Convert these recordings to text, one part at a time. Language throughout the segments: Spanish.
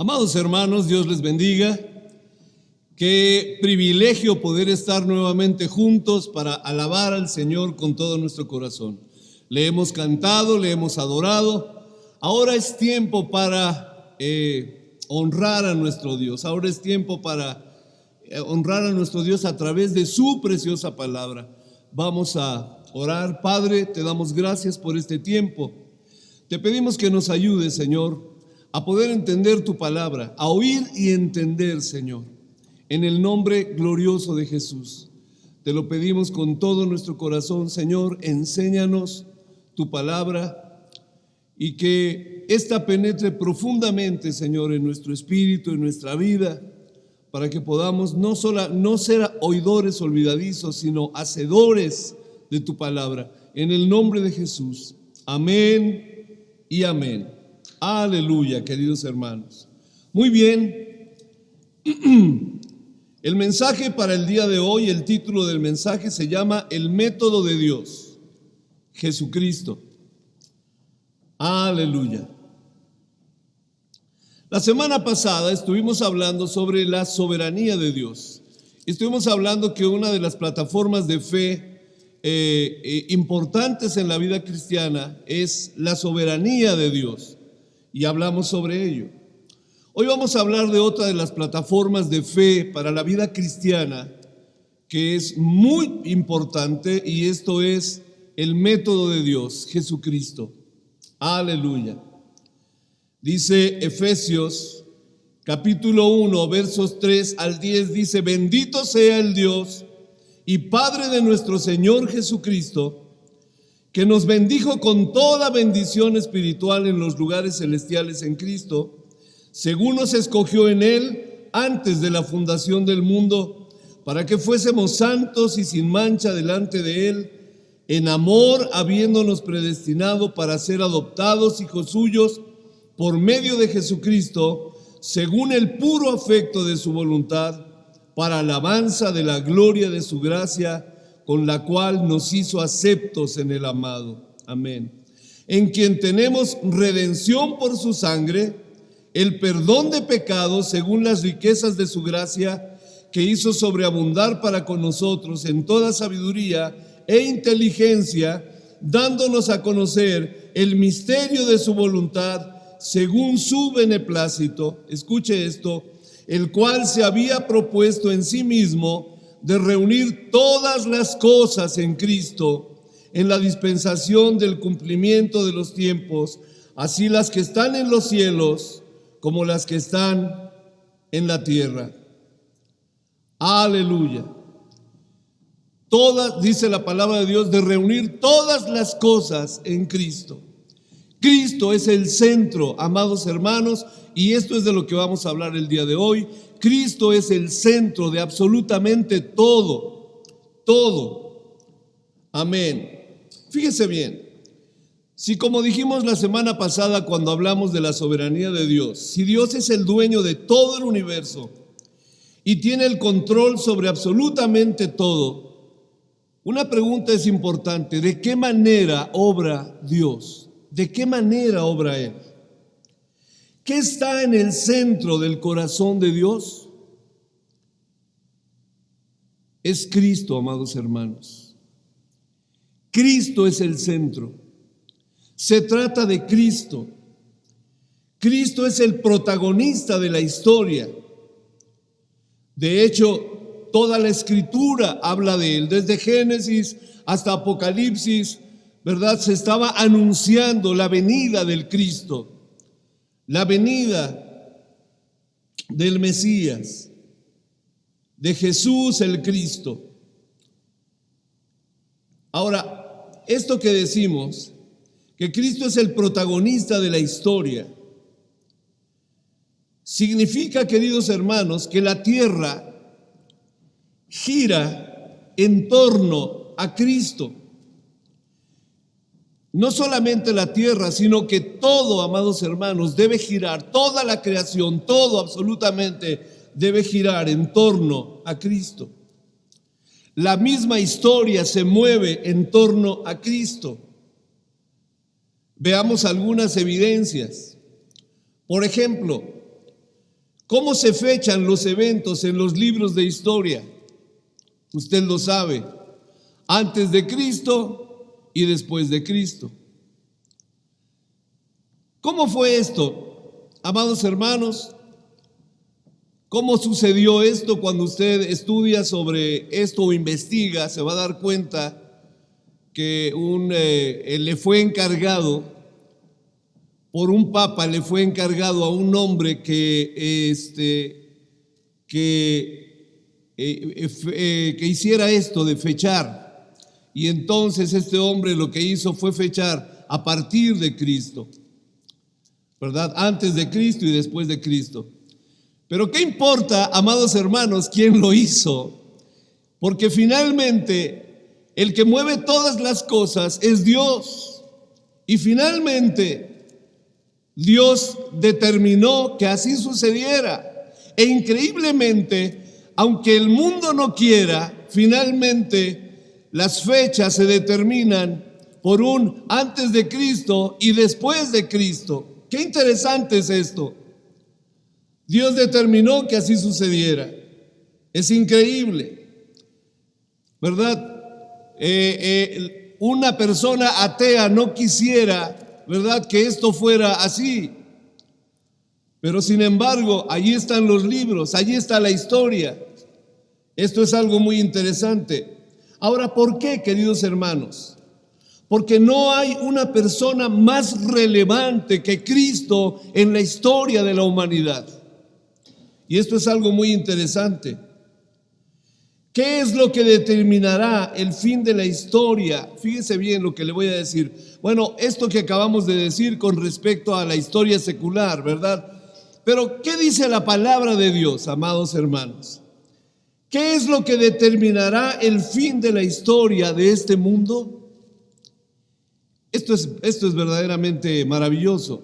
Amados hermanos, Dios les bendiga. Qué privilegio poder estar nuevamente juntos para alabar al Señor con todo nuestro corazón. Le hemos cantado, le hemos adorado. Ahora es tiempo para honrar a nuestro Dios. Ahora es tiempo para honrar a nuestro Dios a través de su preciosa palabra. Vamos a orar. Padre, te damos gracias por este tiempo. Te pedimos que nos ayudes, Señor, a poder entender tu palabra, a oír y entender, Señor. En el nombre glorioso de Jesús, te lo pedimos con todo nuestro corazón, Señor. Enséñanos tu palabra y que ésta penetre profundamente, Señor, en nuestro espíritu, en nuestra vida, para que podamos no ser oidores olvidadizos, sino hacedores de tu palabra. En el nombre de Jesús. Amén y amén. Aleluya, queridos hermanos. Muy bien. El mensaje para el día de hoy, el título del mensaje se llama El método de Dios, Jesucristo. Aleluya. La semana pasada estuvimos hablando sobre la soberanía de Dios. Estuvimos hablando que una de las plataformas de fe importantes en la vida cristiana es la soberanía de Dios, y hablamos sobre ello. Hoy vamos a hablar de otra de las plataformas de fe para la vida cristiana que es muy importante, y esto es el método de Dios, Jesucristo. Aleluya. Dice Efesios capítulo 1, versos 3 al 10, dice: bendito sea el Dios y Padre de nuestro Señor Jesucristo, que nos bendijo con toda bendición espiritual en los lugares celestiales en Cristo, según nos escogió en Él antes de la fundación del mundo, para que fuésemos santos y sin mancha delante de Él, en amor, habiéndonos predestinado para ser adoptados hijos suyos por medio de Jesucristo, según el puro afecto de su voluntad, para alabanza de la gloria de su gracia, con la cual nos hizo aceptos en el amado. Amén. En quien tenemos redención por su sangre, el perdón de pecados según las riquezas de su gracia, que hizo sobreabundar para con nosotros en toda sabiduría e inteligencia, dándonos a conocer el misterio de su voluntad según su beneplácito. Escuche esto: el cual se había propuesto en sí mismo de reunir todas las cosas en Cristo, en la dispensación del cumplimiento de los tiempos, así las que están en los cielos como las que están en la tierra. Aleluya. Todas, dice la palabra de Dios, de reunir todas las cosas en Cristo. Cristo es el centro, amados hermanos, y esto es de lo que vamos a hablar el día de hoy. Cristo es el centro de absolutamente todo, todo. Amén. Fíjese bien, si como dijimos la semana pasada cuando hablamos de la soberanía de Dios, si Dios es el dueño de todo el universo y tiene el control sobre absolutamente todo, una pregunta es importante: ¿de qué manera obra Dios? ¿De qué manera obra Él? ¿Qué está en el centro del corazón de Dios? Es Cristo, amados hermanos. Cristo es el centro. Se trata de Cristo. Cristo es el protagonista de la historia. De hecho, toda la Escritura habla de Él. Desde Génesis hasta Apocalipsis, ¿verdad? Se estaba anunciando la venida del Cristo, la venida del Mesías, de Jesús el Cristo. Ahora, esto que decimos, que Cristo es el protagonista de la historia, significa, queridos hermanos, que la tierra gira en torno a Cristo. No solamente la tierra, sino que todo, amados hermanos, debe girar, toda la creación, todo absolutamente debe girar en torno a Cristo. La misma historia se mueve en torno a Cristo. Veamos algunas evidencias. Por ejemplo, ¿Cómo se fechan los eventos en los libros de historia? Usted lo sabe, antes de Cristo y después de Cristo. ¿Cómo fue esto, amados hermanos? ¿Cómo sucedió esto? Cuando usted estudia sobre esto o investiga, se va a dar cuenta que le fue encargado, por un papa le fue encargado a un hombre que hiciera esto de fechar. Y entonces este hombre lo que hizo fue fechar a partir de Cristo, ¿verdad? Antes de Cristo y después de Cristo. Pero ¿qué importa, amados hermanos, quién lo hizo? Porque finalmente el que mueve todas las cosas es Dios. Y finalmente Dios determinó que así sucediera. E increíblemente, aunque el mundo no quiera, finalmente las fechas se determinan por un antes de Cristo y después de Cristo. Qué interesante es esto. Dios determinó que así sucediera. Es increíble, ¿verdad? Una persona atea no quisiera, ¿verdad?, que esto fuera así. Pero sin embargo, allí están los libros, allí está la historia. Esto es algo muy interesante. Ahora, ¿por qué, queridos hermanos? Porque no hay una persona más relevante que Cristo en la historia de la humanidad. Y esto es algo muy interesante. ¿Qué es lo que determinará el fin de la historia? Fíjese bien lo que le voy a decir. Bueno, esto que acabamos de decir con respecto a la historia secular, ¿verdad? Pero, ¿qué dice la palabra de Dios, amados hermanos? ¿Qué es lo que determinará el fin de la historia de este mundo? Esto es verdaderamente maravilloso.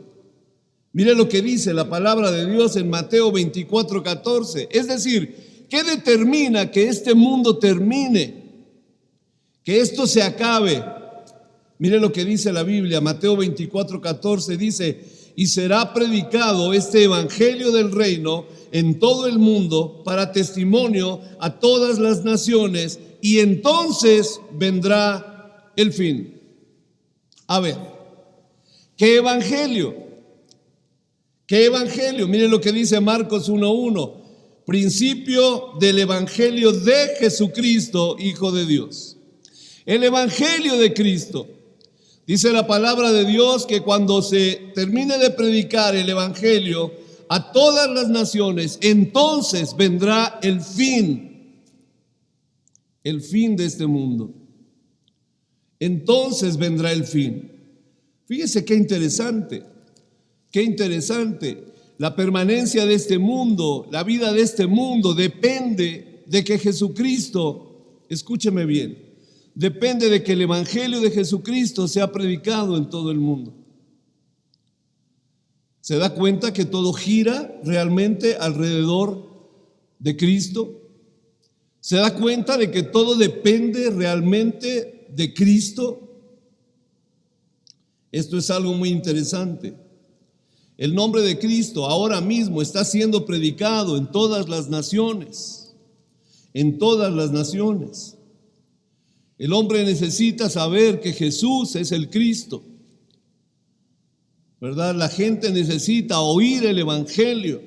Mire lo que dice la palabra de Dios en Mateo 24:14. Es decir, ¿qué determina que este mundo termine? Que esto se acabe. Mire lo que dice la Biblia, Mateo 24:14 dice: y será predicado este evangelio del reino en todo el mundo para testimonio a todas las naciones, y entonces vendrá el fin. A ver, ¿qué evangelio? ¿Qué evangelio? Miren lo que dice Marcos 1:1. Principio del evangelio de Jesucristo, Hijo de Dios. El evangelio de Cristo. Dice la palabra de Dios que cuando se termine de predicar el evangelio a todas las naciones, entonces vendrá el fin de este mundo. Entonces vendrá el fin. Fíjese qué interesante. Qué interesante, la permanencia de este mundo, la vida de este mundo depende de que Jesucristo, escúcheme bien, depende de que el evangelio de Jesucristo sea predicado en todo el mundo. ¿Se da cuenta que todo gira realmente alrededor de Cristo? ¿Se da cuenta de que todo depende realmente de Cristo? Esto es algo muy interesante. El nombre de Cristo ahora mismo está siendo predicado en todas las naciones, en todas las naciones. El hombre necesita saber que Jesús es el Cristo, ¿verdad? La gente necesita oír el evangelio.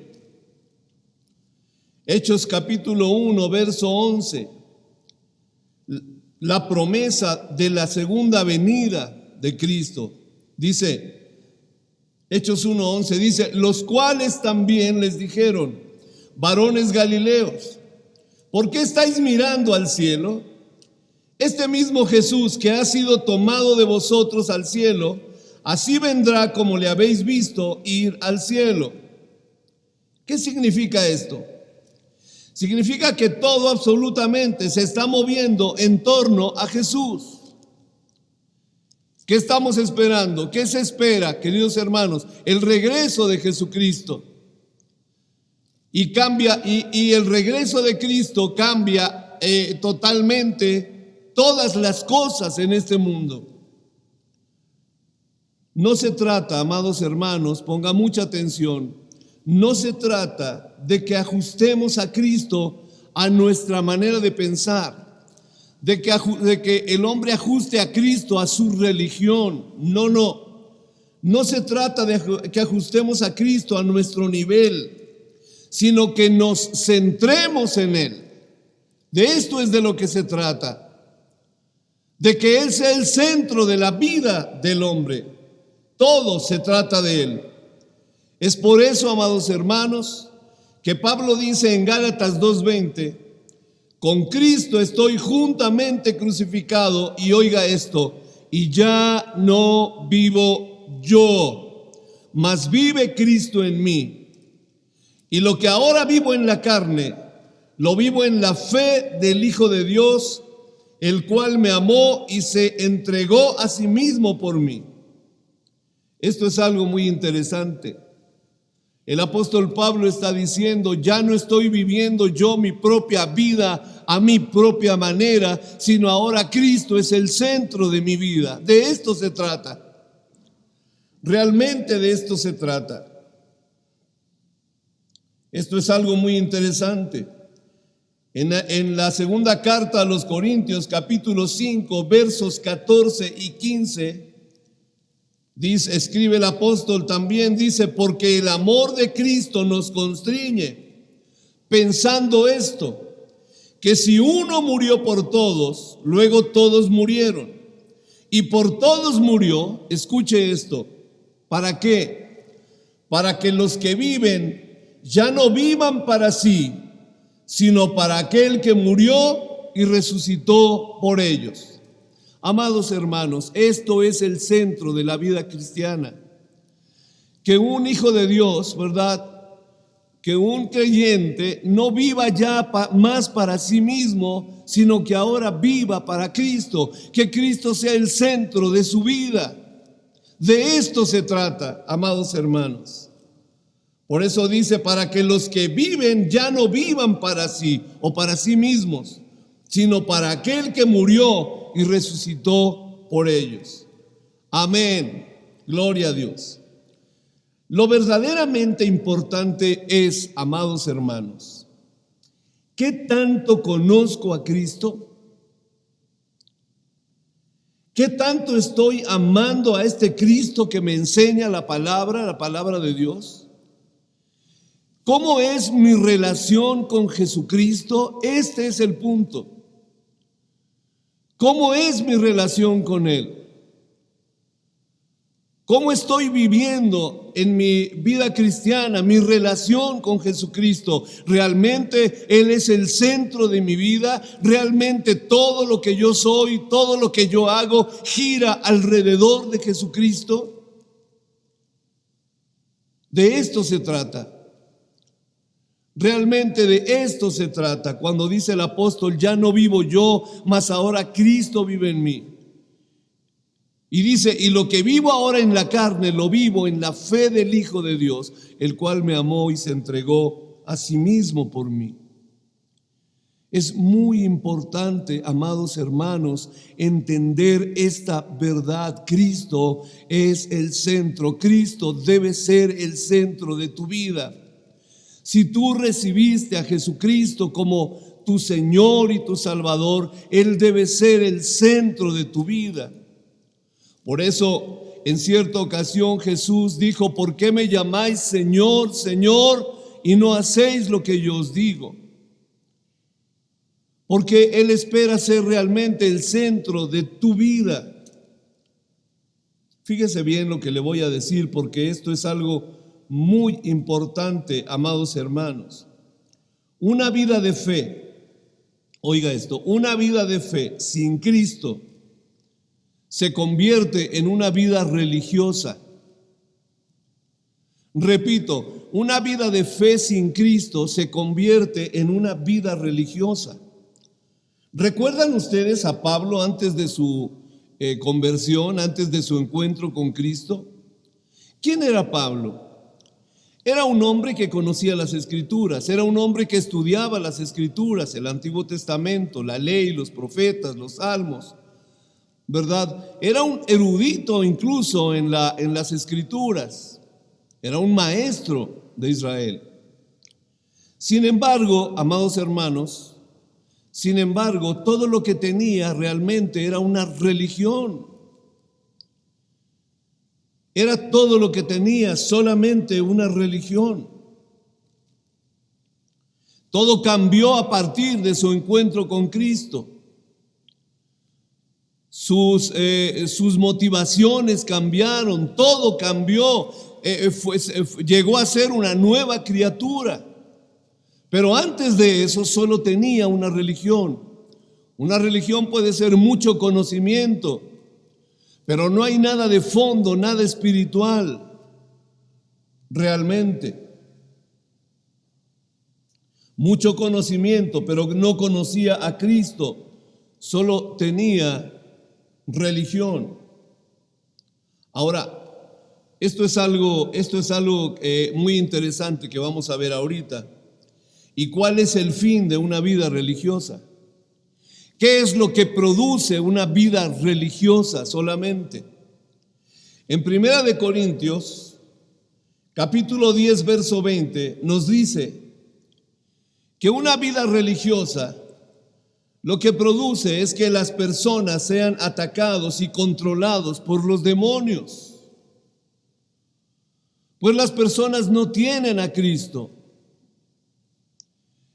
Hechos capítulo 1, verso 11. La promesa de la segunda venida de Cristo. Dice, Hechos 1:11 dice: los cuales también les dijeron: varones galileos, ¿por qué estáis mirando al cielo? Este mismo Jesús que ha sido tomado de vosotros al cielo, así vendrá como le habéis visto ir al cielo. ¿Qué significa esto? Significa que todo absolutamente se está moviendo en torno a Jesús. ¿Qué estamos esperando? ¿Qué se espera, queridos hermanos? El regreso de Jesucristo. Y el regreso de Cristo cambia totalmente todas las cosas en este mundo. No se trata, amados hermanos, ponga mucha atención, no se trata de que ajustemos a Cristo a nuestra manera de pensar, de que el hombre ajuste a Cristo a su religión. No se trata de que ajustemos a Cristo a nuestro nivel, sino que nos centremos en Él. De esto es de lo que se trata, de que Él sea el centro de la vida del hombre. Todo se trata de Él. Es por eso, amados hermanos, que Pablo dice en Gálatas 2:20, con Cristo estoy juntamente crucificado, y oiga esto, y ya no vivo yo, mas vive Cristo en mí. Y lo que ahora vivo en la carne, lo vivo en la fe del Hijo de Dios, el cual me amó y se entregó a sí mismo por mí. Esto es algo muy interesante. El apóstol Pablo está diciendo, ya no estoy viviendo yo mi propia vida a mi propia manera, sino ahora Cristo es el centro de mi vida. De esto se trata. Realmente de esto se trata. Esto es algo muy interesante. En la segunda carta a los Corintios, capítulo 5, versos 14 y 15, escribe el apóstol también, dice, porque el amor de Cristo nos constriñe, pensando esto, que si uno murió por todos, luego todos murieron. Y por todos murió, escuche esto, ¿para qué? Para que los que viven ya no vivan para sí, sino para aquel que murió y resucitó por ellos. Amados hermanos, esto es el centro de la vida cristiana. Que un hijo de Dios, ¿verdad?, que un creyente no viva ya más para sí mismo, sino que ahora viva para Cristo, que Cristo sea el centro de su vida. De esto se trata, amados hermanos. Por eso dice, para que los que viven ya no vivan para sí o para sí mismos, sino para aquel que murió y resucitó por ellos. Amén. Gloria a Dios. Lo verdaderamente importante es, amados hermanos, ¿qué tanto conozco a Cristo? ¿Qué tanto estoy amando a este Cristo que me enseña la palabra de Dios? ¿Cómo es mi relación con Jesucristo? Este es el punto. ¿Cómo es mi relación con Él? ¿Cómo estoy viviendo en mi vida cristiana, mi relación con Jesucristo? ¿Realmente Él es el centro de mi vida? ¿Realmente todo lo que yo soy, todo lo que yo hago gira alrededor de Jesucristo? De esto se trata. Realmente de esto se trata cuando dice el apóstol, ya no vivo yo, mas ahora Cristo vive en mí. Y dice, y lo que vivo ahora en la carne, lo vivo en la fe del Hijo de Dios, el cual me amó y se entregó a sí mismo por mí. Es muy importante, amados hermanos, entender esta verdad. Cristo es el centro. Cristo debe ser el centro de tu vida. Si tú recibiste a Jesucristo como tu Señor y tu Salvador, Él debe ser el centro de tu vida. Por eso, en cierta ocasión Jesús dijo, ¿por qué me llamáis Señor, Señor, y no hacéis lo que yo os digo? Porque Él espera ser realmente el centro de tu vida. Fíjese bien lo que le voy a decir, porque esto es algo muy importante, amados hermanos. Una vida de fe, oiga esto, una vida de fe sin Cristo se convierte en una vida religiosa. Repito, una vida de fe sin Cristo se convierte en una vida religiosa. ¿Recuerdan ustedes a Pablo antes de su conversión, antes de su encuentro con Cristo? ¿Quién era Pablo? Era un hombre que conocía las Escrituras, era un hombre que estudiaba las Escrituras, el Antiguo Testamento, la ley, los profetas, los salmos, ¿verdad? Era un erudito incluso en las Escrituras, era un maestro de Israel. Sin embargo, amados hermanos, todo lo que tenía realmente era una religión. Era todo lo que tenía, solamente una religión. Todo cambió a partir de su encuentro con Cristo. Sus motivaciones cambiaron, todo cambió, llegó a ser una nueva criatura. Pero antes de eso solo tenía una religión. Una religión puede ser mucho conocimiento, pero no hay nada de fondo, nada espiritual, realmente. Mucho conocimiento, pero no conocía a Cristo, solo tenía religión. Ahora, esto es algo muy interesante que vamos a ver ahorita. ¿Y cuál es el fin de una vida religiosa? ¿Qué es lo que produce una vida religiosa solamente? En 1 de Corintios, capítulo 10, verso 20, nos dice que una vida religiosa lo que produce es que las personas sean atacados y controlados por los demonios. Pues las personas no tienen a Cristo.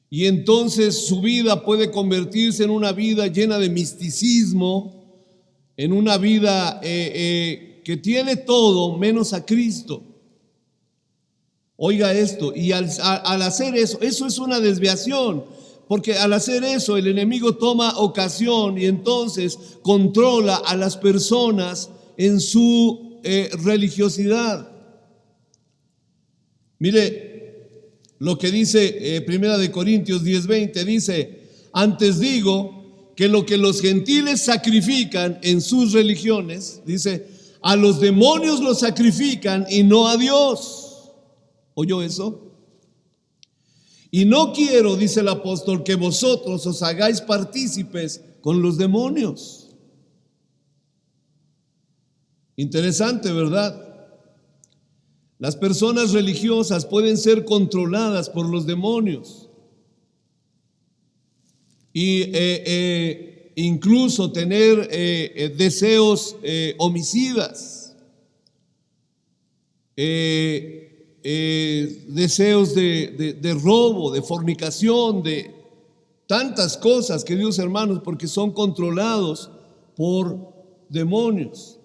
Y entonces su vida puede convertirse en una vida llena de misticismo, en una vida que tiene todo menos a Cristo. Oiga esto, y al hacer eso es una desviación, porque al hacer eso el enemigo toma ocasión y entonces controla a las personas en su religiosidad. Mire lo que dice 1 de Corintios 10:20, dice: antes digo que lo que los gentiles sacrifican en sus religiones, dice, a los demonios los sacrifican y no a Dios. ¿Oyó eso? Y no quiero, dice el apóstol, que vosotros os hagáis partícipes con los demonios. Interesante, ¿verdad? Las personas religiosas pueden ser controladas por los demonios y incluso tener deseos homicidas, deseos de robo, de fornicación, de tantas cosas, queridos hermanos, porque son controlados por demonios.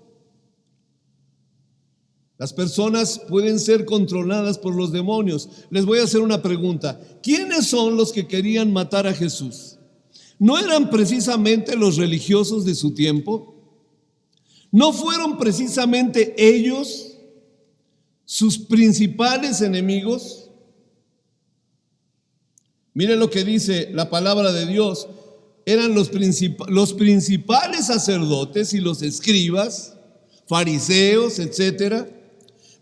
Las personas pueden ser controladas por los demonios. Les voy a hacer una pregunta. ¿Quiénes son los que querían matar a Jesús? ¿No eran precisamente los religiosos de su tiempo? ¿No fueron precisamente ellos sus principales enemigos? Miren lo que dice la palabra de Dios. Eran los principales sacerdotes y los escribas, fariseos, etcétera.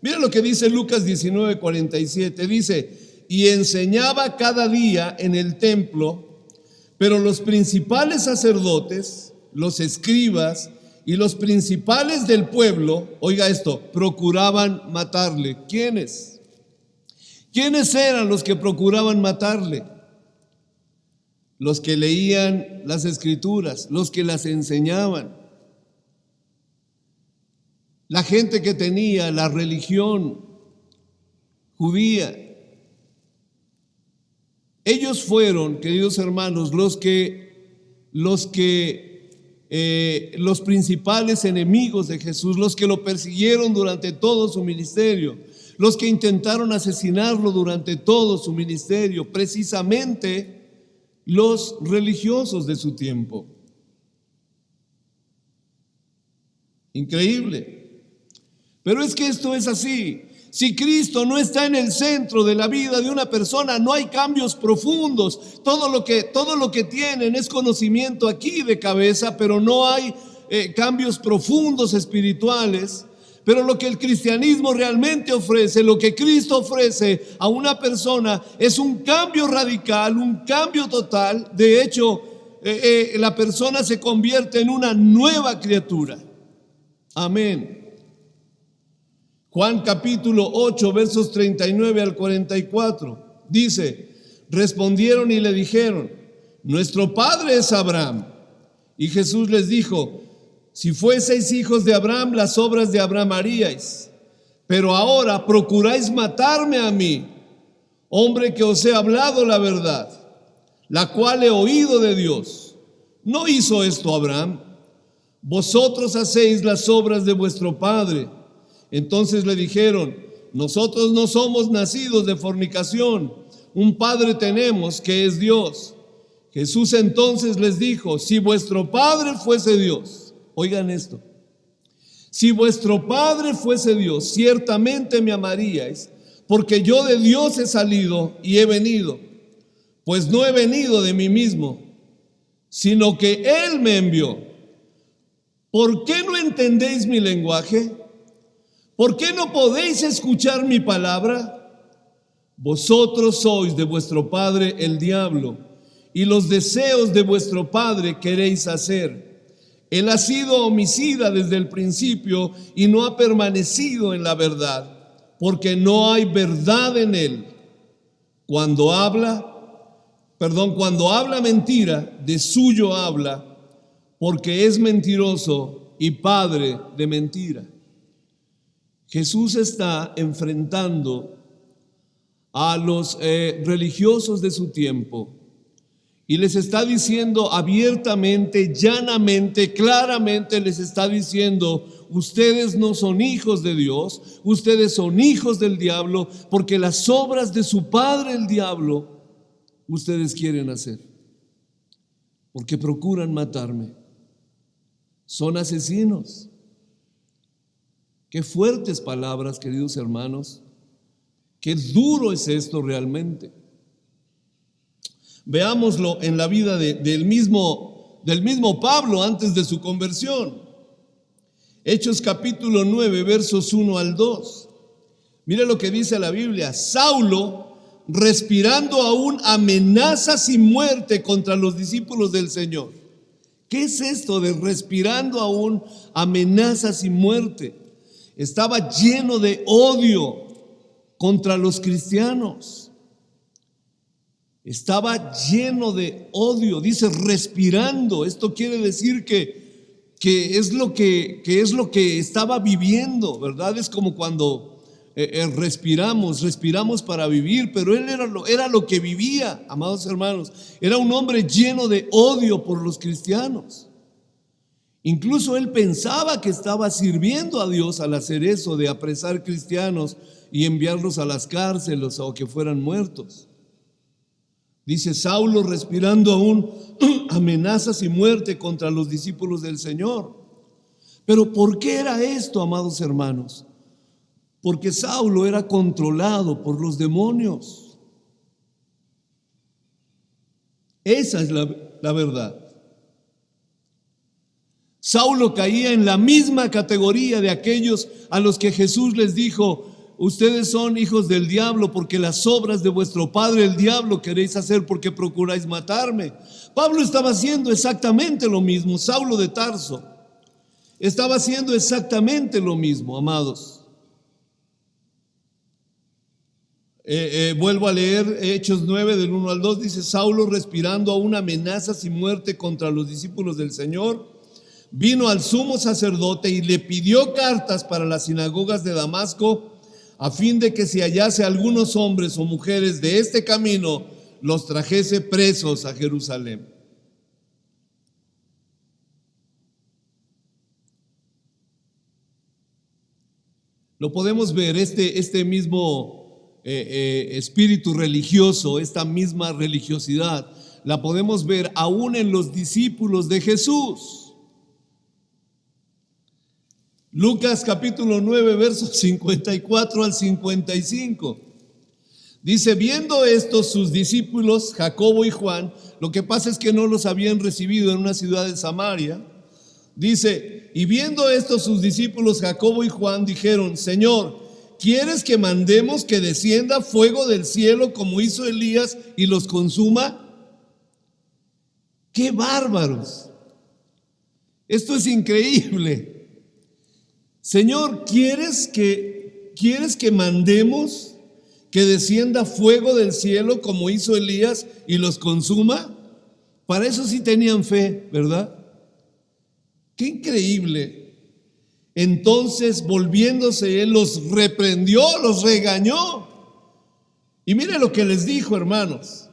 Mira lo que dice Lucas 19:47, dice: y enseñaba cada día en el templo, pero los principales sacerdotes, los escribas y los principales del pueblo, oiga esto, procuraban matarle. ¿Quiénes? ¿Quiénes eran los que procuraban matarle? Los que leían las escrituras, los que las enseñaban. La gente que tenía la religión judía. Ellos fueron, queridos hermanos, los principales enemigos de Jesús, los que lo persiguieron durante todo su ministerio, los que intentaron asesinarlo durante todo su ministerio, precisamente los religiosos de su tiempo. Increíble. Pero es que esto es así. Si Cristo no está en el centro de la vida de una persona, no hay cambios profundos. Todo lo que tienen es conocimiento aquí de cabeza, pero no hay cambios profundos espirituales. Pero lo que el cristianismo realmente ofrece, lo que Cristo ofrece a una persona, es un cambio radical, un cambio total. De hecho, la persona se convierte en una nueva criatura. Amén. Juan capítulo 8, versos 39 al 44. Dice, respondieron y le dijeron, nuestro padre es Abraham. Y Jesús les dijo, si fueseis hijos de Abraham, las obras de Abraham haríais. Pero ahora procuráis matarme a mí, hombre que os he hablado la verdad, la cual he oído de Dios. ¿No hizo esto Abraham? Vosotros hacéis las obras de vuestro padre. Entonces le dijeron, nosotros no somos nacidos de fornicación, un padre tenemos que es Dios. Jesús entonces les dijo, si vuestro padre fuese Dios, oigan esto, si vuestro padre fuese Dios, ciertamente me amaríais, porque yo de Dios he salido y he venido, pues no he venido de mí mismo, sino que Él me envió. ¿Por qué no entendéis mi lenguaje? ¿Por qué no podéis escuchar mi palabra? Vosotros sois de vuestro padre el diablo, y los deseos de vuestro padre queréis hacer. Él ha sido homicida desde el principio y no ha permanecido en la verdad, porque no hay verdad en él. Cuando habla mentira, de suyo habla, porque es mentiroso y padre de mentira. Jesús está enfrentando a los religiosos de su tiempo y les está diciendo abiertamente, llanamente, claramente, les está diciendo, ustedes no son hijos de Dios, ustedes son hijos del diablo, porque las obras de su padre el diablo, ustedes quieren hacer, porque procuran matarme. Son asesinos. Qué fuertes palabras, queridos hermanos. Qué duro es esto realmente. Veámoslo en la vida del mismo Pablo antes de su conversión. Hechos capítulo 9, versos 1 al 2. Mire lo que dice la Biblia. Saulo, respirando aún amenazas y muerte contra los discípulos del Señor. ¿Qué es esto de respirando aún amenazas y muerte? Estaba lleno de odio contra los cristianos. Estaba lleno de odio, dice respirando. Esto quiere decir que es lo que estaba viviendo, ¿verdad? Es como cuando respiramos para vivir, pero él era lo que vivía, amados hermanos. Era un hombre lleno de odio por los cristianos. Incluso él pensaba que estaba sirviendo a Dios al hacer eso, de apresar cristianos y enviarlos a las cárceles o que fueran muertos. Dice Saulo respirando aún amenazas y muerte contra los discípulos del Señor. Pero ¿por qué era esto, amados hermanos? Porque Saulo era controlado por los demonios. Esa es la verdad. Saulo caía en la misma categoría de aquellos a los que Jesús les dijo, ustedes son hijos del diablo porque las obras de vuestro padre el diablo queréis hacer porque procuráis matarme. Pablo estaba haciendo exactamente lo mismo. Saulo de Tarso estaba haciendo exactamente lo mismo, amados. Vuelvo a leer Hechos 9 del 1 al 2. Dice Saulo respirando aún amenazas y muerte contra los discípulos del Señor, vino al sumo sacerdote y le pidió cartas para las sinagogas de Damasco, a fin de que si hallase algunos hombres o mujeres de este camino, los trajese presos a Jerusalén. Lo podemos ver, este mismo espíritu religioso, esta misma religiosidad, la podemos ver aún en los discípulos de Jesús. Lucas capítulo 9, versos 54 al 55. Dice, viendo esto sus discípulos, Jacobo y Juan, lo que pasa es que no los habían recibido en una ciudad de Samaria. Dice, y viendo esto sus discípulos, Jacobo y Juan, dijeron, Señor, ¿quieres que mandemos que descienda fuego del cielo como hizo Elías y los consuma? ¡Qué bárbaros! Esto es increíble. Señor, ¿quieres que ¿quieres que mandemos que descienda fuego del cielo como hizo Elías y los consuma? Para eso sí tenían fe, ¿verdad? ¡Qué increíble! Entonces, volviéndose él, los reprendió, los regañó. Y mire lo que les dijo, hermanos.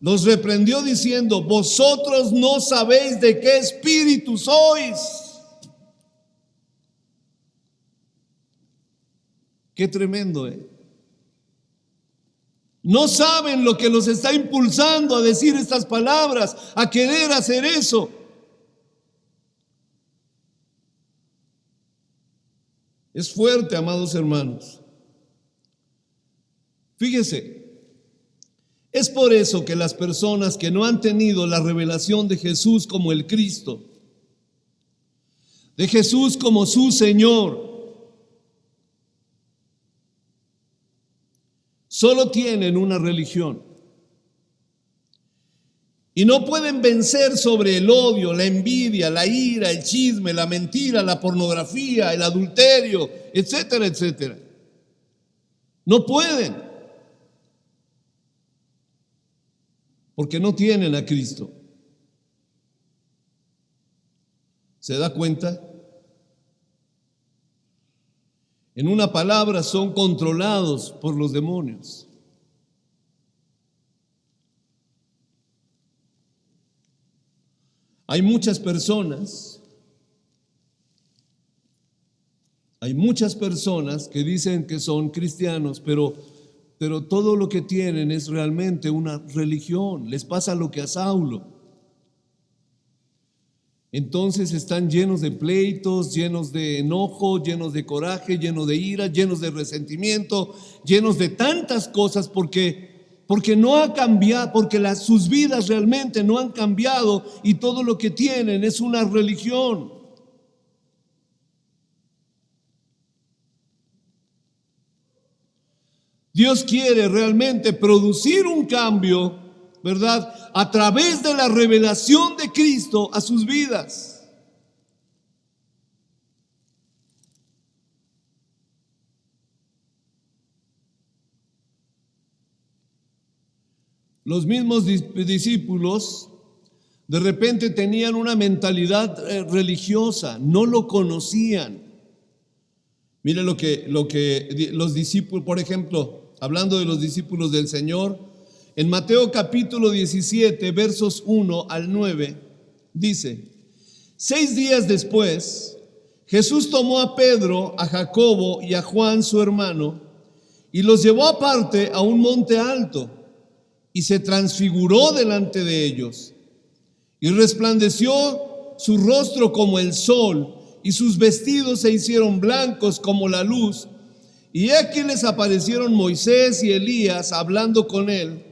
Los reprendió diciendo: vosotros no sabéis de qué espíritu sois. Qué tremendo, ¿eh? No saben lo que los está impulsando a decir estas palabras, a querer hacer eso. Es fuerte, amados hermanos. Fíjese, es por eso que las personas que no han tenido la revelación de Jesús como el Cristo, de Jesús como su Señor, solo tienen una religión y no pueden vencer sobre el odio, la envidia, la ira, el chisme, la mentira, la pornografía, el adulterio, etcétera, etcétera. No pueden, porque no tienen a Cristo. ¿Se da cuenta? En una palabra, son controlados por los demonios. Hay muchas personas que dicen que son cristianos, pero todo lo que tienen es realmente una religión. Les pasa lo que a Saulo. Entonces están llenos de pleitos, llenos de enojo, llenos de coraje, llenos de ira, llenos de resentimiento, llenos de tantas cosas porque no ha cambiado, porque sus vidas realmente no han cambiado y todo lo que tienen es una religión. Dios quiere realmente producir un cambio, ¿verdad?, a través de la revelación de Cristo a sus vidas. Los mismos discípulos de repente tenían una mentalidad religiosa, no lo conocían. Miren lo que los discípulos, por ejemplo, hablando de los discípulos del Señor, en Mateo capítulo 17, versos 1 al 9, dice: 6 días después, Jesús tomó a Pedro, a Jacobo y a Juan su hermano, y los llevó aparte a un monte alto, y se transfiguró delante de ellos, y resplandeció su rostro como el sol, y sus vestidos se hicieron blancos como la luz. Y aquí les aparecieron Moisés y Elías hablando con él.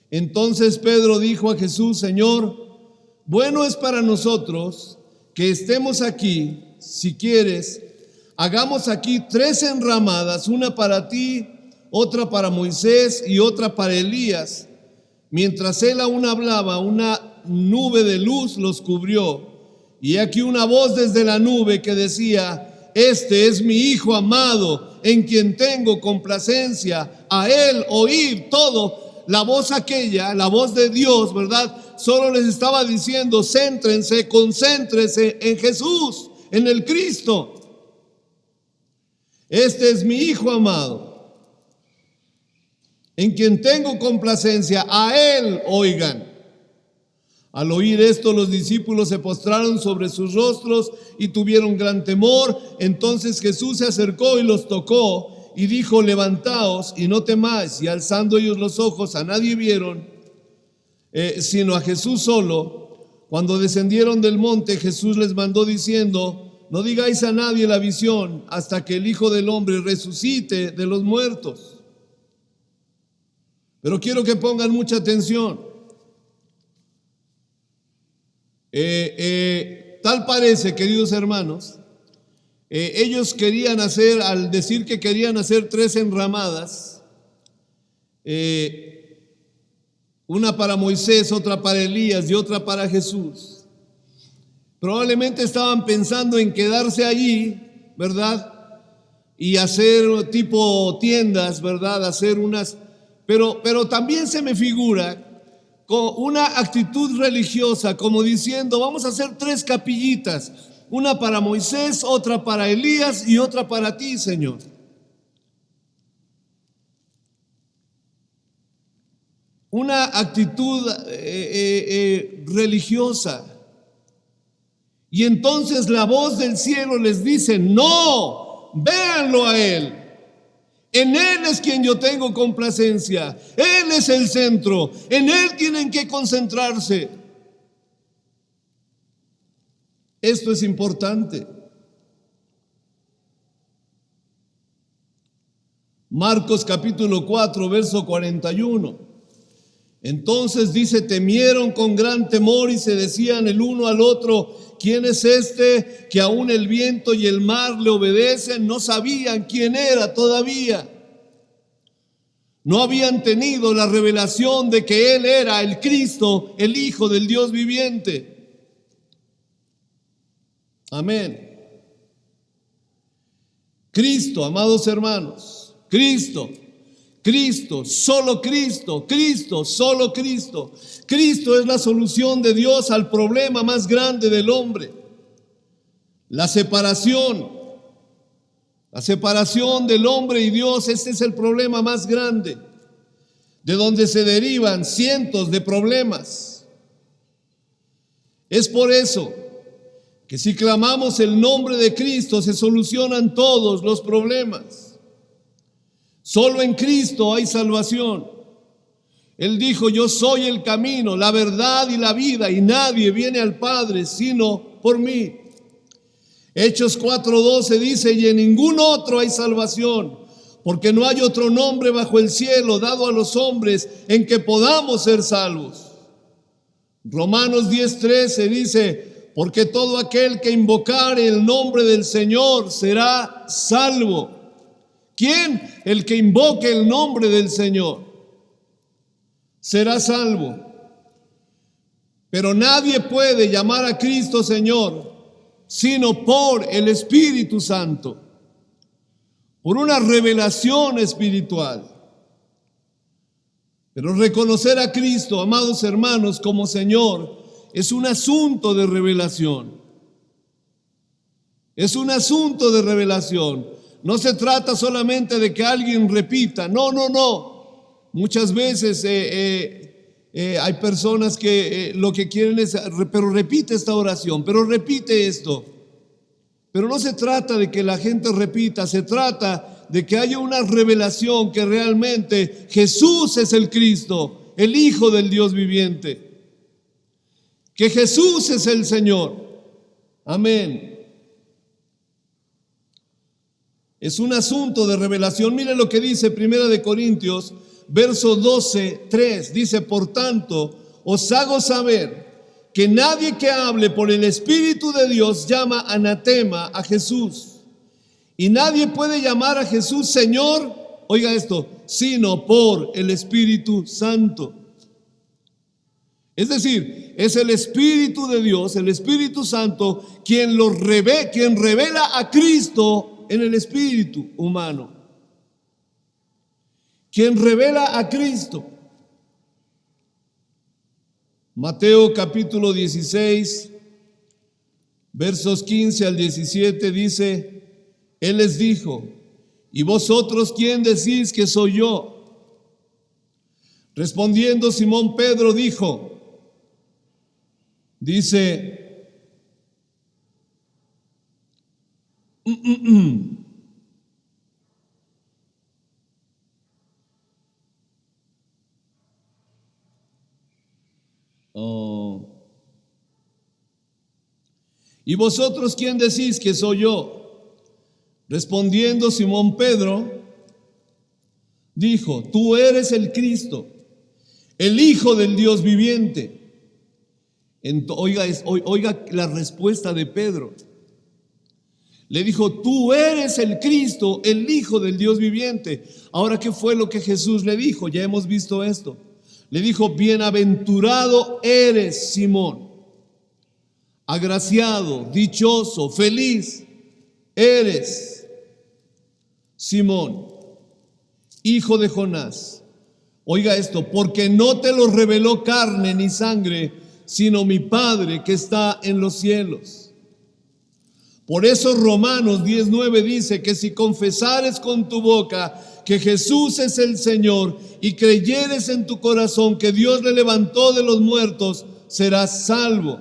Entonces Pedro dijo a Jesús: Señor, bueno es para nosotros que estemos aquí. Si quieres, hagamos aquí 3 enramadas, una para ti, otra para Moisés y otra para Elías. Mientras él aún hablaba, una nube de luz los cubrió. Y aquí una voz desde la nube que decía: este es mi Hijo amado, en quien tengo complacencia, a él oíd todo. La voz aquella, la voz de Dios, ¿verdad?, solo les estaba diciendo: céntrense, concéntrense en Jesús, en el Cristo. Este es mi Hijo amado, en quien tengo complacencia, a él oigan. Al oír esto, los discípulos se postraron sobre sus rostros y tuvieron gran temor. Entonces Jesús se acercó y los tocó y dijo: levantaos y no temáis. Y alzando ellos los ojos, a nadie vieron, sino a Jesús solo. Cuando descendieron del monte, Jesús les mandó diciendo: no digáis a nadie la visión hasta que el Hijo del Hombre resucite de los muertos. Pero quiero que pongan mucha atención. Tal parece, queridos hermanos, ellos querían hacer, al decir que querían hacer 3 enramadas, una para Moisés, otra para Elías y otra para Jesús. Probablemente estaban pensando en quedarse allí, ¿verdad?, y hacer tipo tiendas, ¿verdad? Hacer unas, pero también se me figura con una actitud religiosa, como diciendo, vamos a hacer 3 capillitas, una para Moisés, otra para Elías y otra para ti, Señor. Una actitud religiosa. Y entonces la voz del cielo les dice, no, véanlo a Él. En Él es quien yo tengo complacencia. Él es el centro. En Él tienen que concentrarse. Esto es importante. Marcos capítulo 4, verso 41. Entonces dice, temieron con gran temor y se decían el uno al otro, ¿quién es este que aún el viento y el mar le obedecen? No sabían quién era todavía. No habían tenido la revelación de que Él era el Cristo, el Hijo del Dios viviente. Amén. Cristo, amados hermanos, Cristo, solo Cristo, solo Cristo. Cristo es la solución de Dios al problema más grande del hombre. La separación del hombre y Dios, este es el problema más grande, de donde se derivan cientos de problemas. Es por eso que si clamamos el nombre de Cristo se solucionan todos los problemas. Solo en Cristo hay salvación. Él dijo, yo soy el camino, la verdad y la vida, y nadie viene al Padre sino por mí. Hechos 4:12 dice, y en ningún otro hay salvación, porque no hay otro nombre bajo el cielo dado a los hombres en que podamos ser salvos. Romanos 10:13 dice, porque todo aquel que invocare el nombre del Señor será salvo. ¿Quién? El que invoque el nombre del Señor será salvo. Pero nadie puede llamar a Cristo Señor sino por el Espíritu Santo, por una revelación espiritual. Pero reconocer a Cristo, amados hermanos, como Señor es un asunto de revelación. Es un asunto de revelación. No se trata solamente de que alguien repita. No. Muchas veces hay personas que lo que quieren es, pero repite esta oración, pero repite esto. Pero no se trata de que la gente repita, se trata de que haya una revelación que realmente Jesús es el Cristo, el Hijo del Dios viviente. Que Jesús es el Señor. Amén. Es un asunto de revelación. Mire lo que dice 1 Corintios, verso 12:3. Dice, por tanto, os hago saber que nadie que hable por el Espíritu de Dios llama anatema a Jesús. Y nadie puede llamar a Jesús Señor, oiga esto, sino por el Espíritu Santo. Es decir, es el Espíritu de Dios, el Espíritu Santo, quien revela a Cristo en el espíritu humano. Quien revela a Cristo. Mateo capítulo 16, versos 15 al 17 dice, Él les dijo, ¿y vosotros quién decís que soy yo? Respondiendo Simón Pedro dice, ¿y vosotros quién decís que soy yo? Respondiendo Simón Pedro, dijo, tú eres el Cristo, el Hijo del Dios viviente. Oiga la respuesta de Pedro. Le dijo, tú eres el Cristo, el Hijo del Dios viviente. Ahora, ¿qué fue lo que Jesús le dijo? Ya hemos visto esto. Le dijo, bienaventurado eres, Simón. Agraciado, dichoso, feliz eres. Simón, hijo de Jonás, oiga esto, porque no te lo reveló carne ni sangre, sino mi Padre que está en los cielos. Por eso Romanos 10:9 dice que si confesares con tu boca que Jesús es el Señor y creyeres en tu corazón que Dios le levantó de los muertos, serás salvo.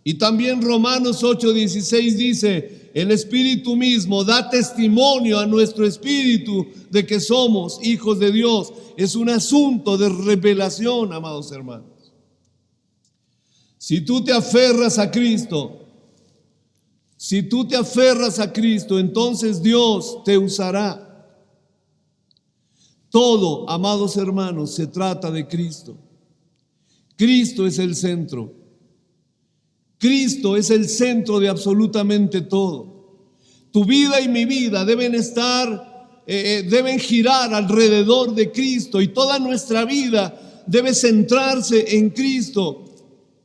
Y también Romanos 8:16 dice, el Espíritu mismo da testimonio a nuestro espíritu de que somos hijos de Dios. Es un asunto de revelación, amados hermanos. Si tú te aferras a Cristo, entonces Dios te usará. Todo, amados hermanos, se trata de Cristo. Cristo es el centro. Cristo es el centro de absolutamente todo. Tu vida y mi vida deben girar alrededor de Cristo, y toda nuestra vida debe centrarse en Cristo.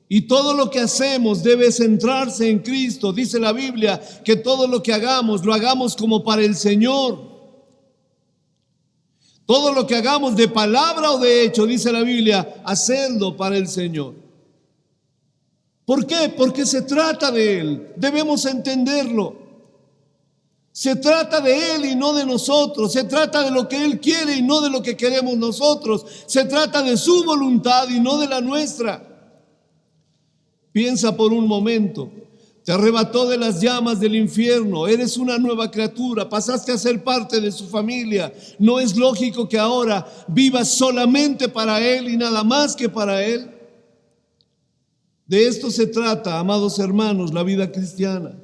Y todo lo que hacemos debe centrarse en Cristo. Dice la Biblia que todo lo que hagamos, lo hagamos como para el Señor. Todo lo que hagamos de palabra o de hecho, dice la Biblia, hacerlo para el Señor. ¿Por qué? Porque se trata de Él. Debemos entenderlo. Se trata de Él y no de nosotros. Se trata de lo que Él quiere y no de lo que queremos nosotros. Se trata de su voluntad y no de la nuestra. Piensa por un momento, te arrebató de las llamas del infierno, eres una nueva criatura, pasaste a ser parte de su familia. No es lógico que ahora vivas solamente para Él y nada más que para Él. De esto se trata, amados hermanos, la vida cristiana.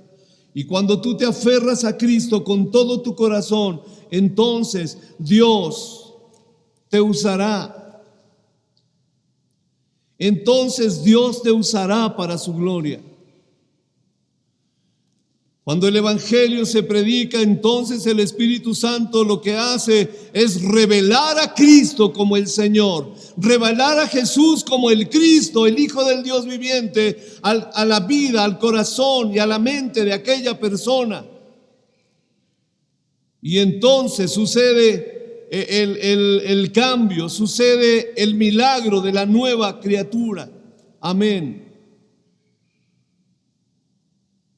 Y cuando tú te aferras a Cristo con todo tu corazón, entonces Dios te usará. Entonces Dios te usará para su gloria. Cuando el Evangelio se predica, entonces el Espíritu Santo lo que hace es revelar a Cristo como el Señor, revelar a Jesús como el Cristo, el Hijo del Dios viviente, a la vida, al corazón y a la mente de aquella persona. Y entonces sucede el cambio, sucede el milagro de la nueva criatura. Amén.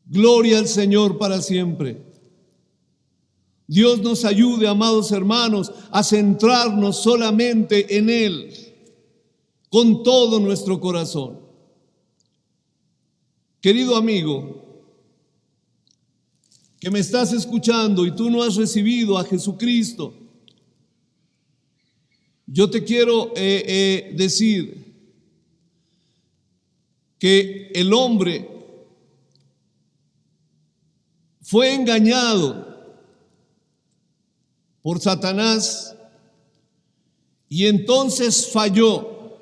Gloria al Señor para siempre. Dios nos ayude, amados hermanos, a centrarnos solamente en Él, con todo nuestro corazón. Querido amigo, que me estás escuchando y tú no has recibido a Jesucristo, yo te quiero decir que el hombre fue engañado por Satanás y entonces falló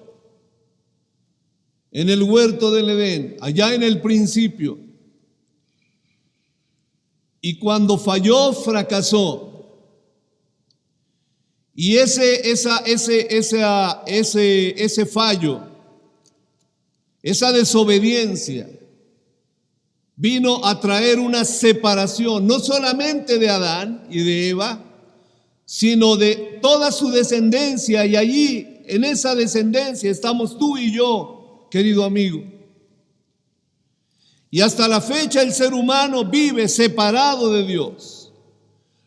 en el huerto del Edén, allá en el principio. Y cuando falló, fracasó. Y ese fallo, esa desobediencia, vino a traer una separación, no solamente de Adán y de Eva, sino de toda su descendencia. Y allí, en esa descendencia, estamos tú y yo, querido amigo. Y hasta la fecha el ser humano vive separado de Dios.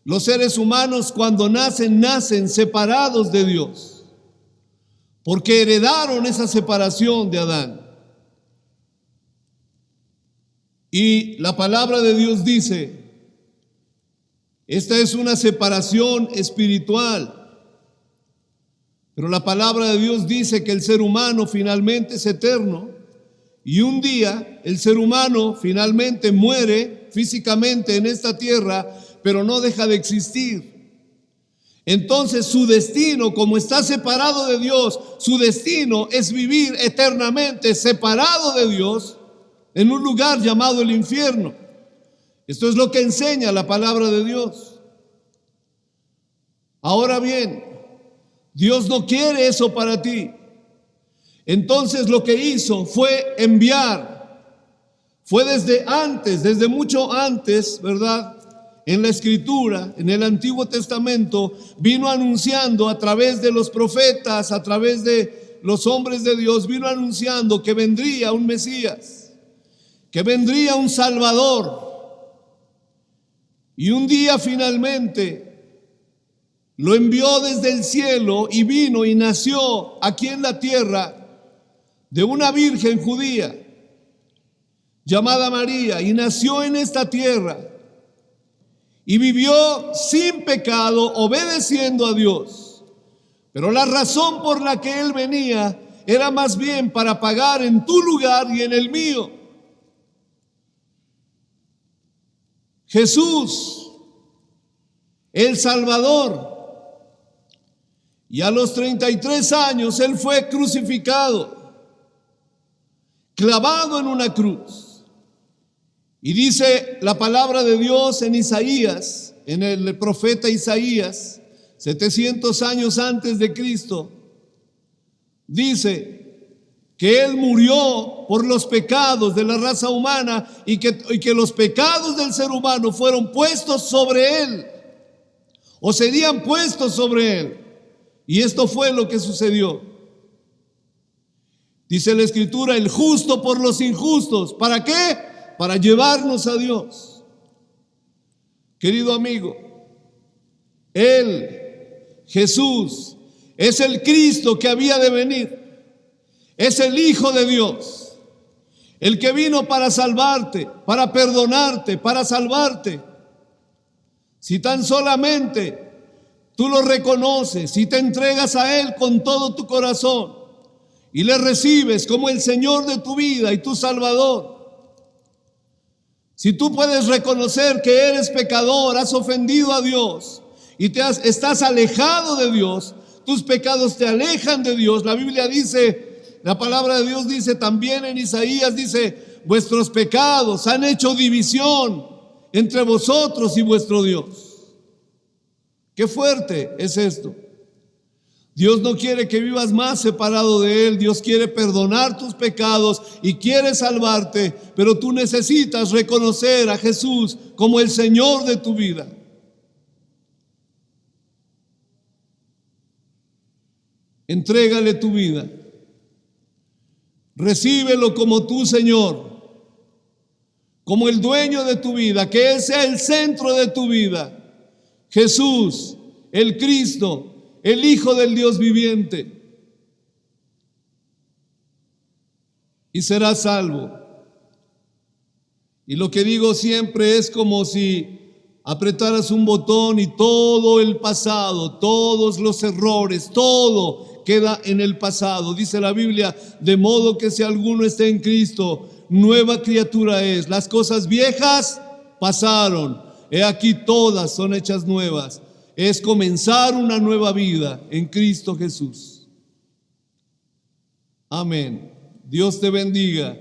Los seres humanos cuando nacen separados de Dios, porque heredaron esa separación de Adán. Y la palabra de Dios dice, esta es una separación espiritual, pero la palabra de Dios dice que el ser humano finalmente es eterno y un día el ser humano finalmente muere físicamente en esta tierra, pero no deja de existir. Entonces su destino, como está separado de Dios, su destino es vivir eternamente separado de Dios en un lugar llamado el infierno. Esto es lo que enseña la palabra de Dios. Ahora bien, Dios no quiere eso para ti. Entonces lo que hizo fue enviar, fue desde mucho antes, ¿verdad? en la Escritura, en el Antiguo Testamento, vino anunciando a través de los profetas, a través de los hombres de Dios, vino anunciando que vendría un Mesías, que vendría un Salvador. Y un día finalmente lo envió desde el cielo y vino y nació aquí en la tierra de una virgen judía llamada María, y nació en esta tierra y vivió sin pecado, obedeciendo a Dios. Pero la razón por la que Él venía era más bien para pagar en tu lugar y en el mío. Jesús, el Salvador. Y a los 33 años Él fue crucificado, clavado en una cruz. Y dice la palabra de Dios en Isaías, en el profeta Isaías, 700 años antes de Cristo, dice que Él murió por los pecados de la raza humana y que los pecados del ser humano fueron puestos sobre Él, o serían puestos sobre Él. Y esto fue lo que sucedió. Dice la Escritura, el justo por los injustos. ¿Para qué? Para llevarnos a Dios. Querido amigo, Él, Jesús, es el Cristo que había de venir. Es el Hijo de Dios, el que vino para salvarte, para perdonarte, para salvarte. Si tan solamente tú lo reconoces, si te entregas a Él con todo tu corazón y le recibes como el Señor de tu vida y tu Salvador. Si tú puedes reconocer que eres pecador, has ofendido a Dios y estás alejado de Dios, tus pecados te alejan de Dios. La Biblia dice, la palabra de Dios dice también en Isaías, dice, vuestros pecados han hecho división entre vosotros y vuestro Dios. Qué fuerte es esto. Dios no quiere que vivas más separado de Él. Dios quiere perdonar tus pecados y quiere salvarte, pero tú necesitas reconocer a Jesús como el Señor de tu vida. Entrégale tu vida. Recíbelo como tu Señor, como el dueño de tu vida, que Él sea el centro de tu vida. Jesús, el Cristo, el Hijo del Dios viviente, y serás salvo. Y lo que digo siempre es como si apretaras un botón y todo el pasado, todos los errores, todo queda en el pasado. Dice la Biblia, de modo que si alguno está en Cristo, nueva criatura es. Las cosas viejas pasaron, he aquí todas son hechas nuevas. Es comenzar una nueva vida en Cristo Jesús. Amén. Dios te bendiga.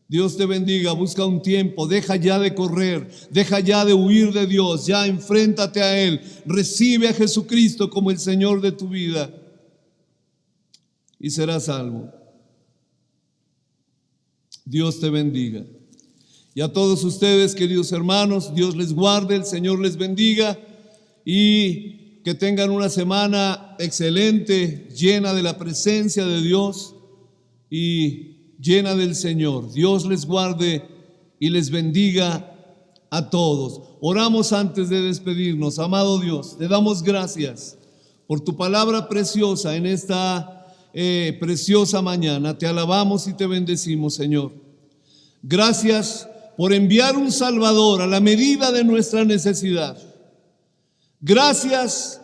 Dios te bendiga. Busca un tiempo. Deja ya de correr. Deja ya de huir de Dios. Ya enfréntate a Él. Recibe a Jesucristo como el Señor de tu vida y serás salvo. Dios te bendiga. Y a todos ustedes, queridos hermanos, Dios les guarde, el Señor les bendiga. Y que tengan una semana excelente, llena de la presencia de Dios y llena del Señor. Dios les guarde y les bendiga a todos. Oramos antes de despedirnos. Amado Dios, te damos gracias por tu palabra preciosa en esta preciosa mañana. Te alabamos y te bendecimos, Señor. Gracias por enviar un Salvador a la medida de nuestra necesidad. Gracias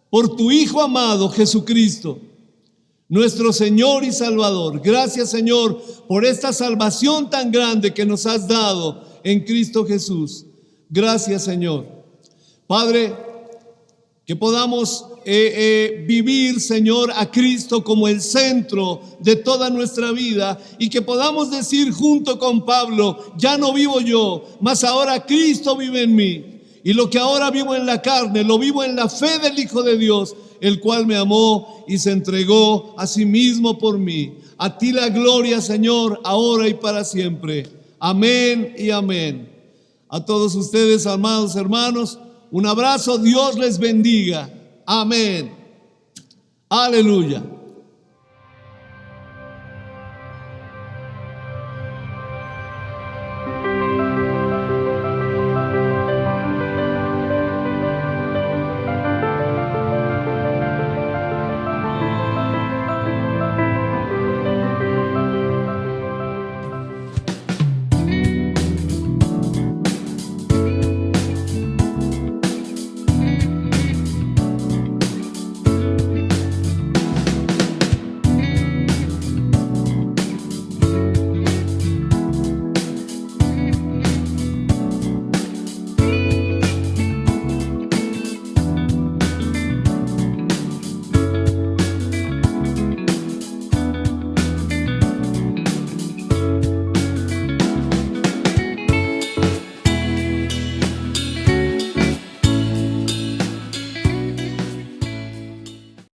por tu Hijo amado Jesucristo, nuestro Señor y Salvador. Gracias, Señor, por esta salvación tan grande que nos has dado en Cristo Jesús. Gracias, Señor. Padre, que podamos vivir, Señor, a Cristo como el centro de toda nuestra vida y que podamos decir junto con Pablo, ya no vivo yo, mas ahora Cristo vive en mí. Y lo que ahora vivo en la carne, lo vivo en la fe del Hijo de Dios, el cual me amó y se entregó a sí mismo por mí. A ti la gloria, Señor, ahora y para siempre. Amén y amén. A todos ustedes, amados hermanos, un abrazo, Dios les bendiga. Amén. Aleluya.